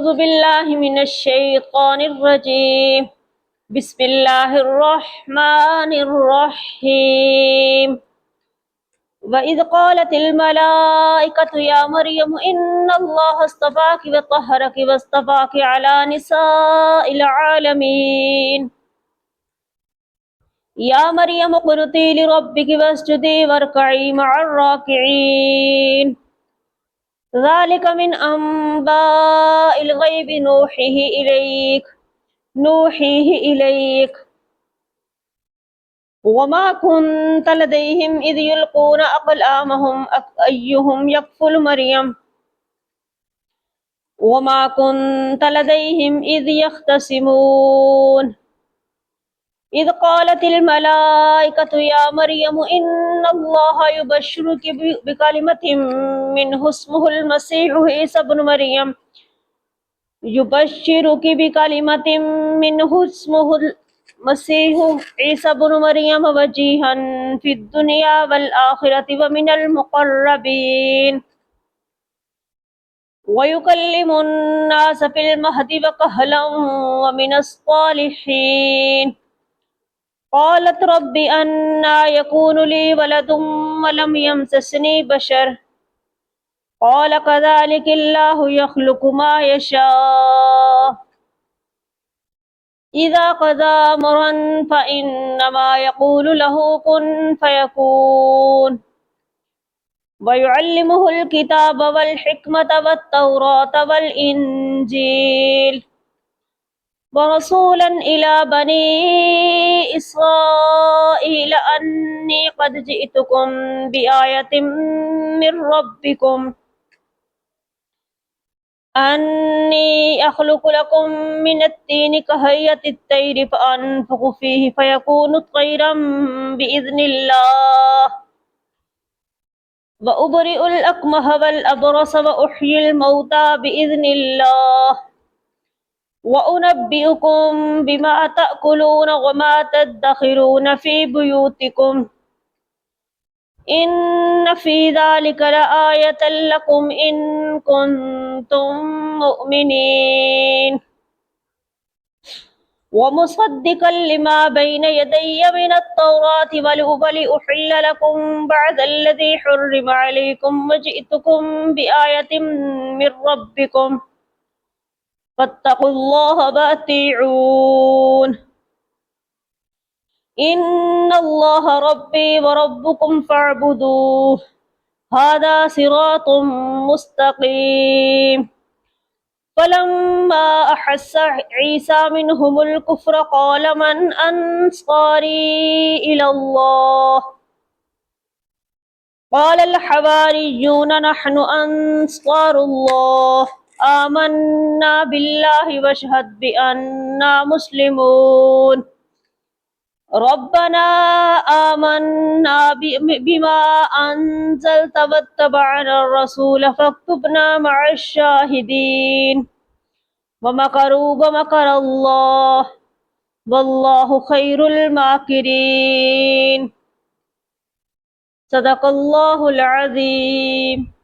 أعوذ بالله من الشيطان الرجيم. بسم الله الرحمن الرحيم. وإذ قالت الملائكة يا مريم إن الله اصطفاك وطهرك واصطفاك على نساء العالمين. يا مريم اقنتي لربك واسجدي واركعي مع الراكعين. ذلك من أنباء الغيب نوحيه إليك وما كنت لديهم إذ يلقون أقلامهم أيهم يكفل مريم وما كنت لديهم إذ يختصمون إذ قالت الملائكة يا مريم إن الله يبشرك بكلمة منه اسمه المسيح عيسى بن مريم وجيها في الدنيا والآخرة ومن المقربين ويكلم الناس في المهد وكهلا ومن الصالحين. قالت رب أنى يكون لي ولد ولم يمسسني بشر قال كذلك الله يخلق ما يشاء إذا قضى أمرا فإنما يقول له كن فيكون. ويعلمه الكتاب والحكمة والتوراة والإنجيل ورسولا إلى بني إسرائيل أني قد جئتكم بآية من ربكم أني أخلق لكم من الطين كهيئة الطير فأنفخ فيه فيكون طيرا بإذن الله وأبرئ الأكمه والأبرص وأحيي الموتى بإذن الله وأنبئكم بما تأكلون وما تدخرون في بيوتكم إن في ذلك لآية لكم إن كنتم مؤمنين. ومصدقا لما بين يدي من التوراة ولأحل لكم بعد الذي حرم عليكم وجئتكم بآية من ربكم فاتقوا الله وأطيعون. إن الله ربي وربكم فاعبدوه هذا صراط مستقيم. فلما أحس عيسى منهم الكفر قال من أنصاري إلى الله قال الحواريون نحن أنصار الله آمنا بالله واشهد بأننا مسلمون. ربنا آمنا بما أنزلت واتبعنا الرسول فاكتبنا مع الشاهدين. ومكروا ومكر الله والله خير الماكرين. صدق الله العظيم.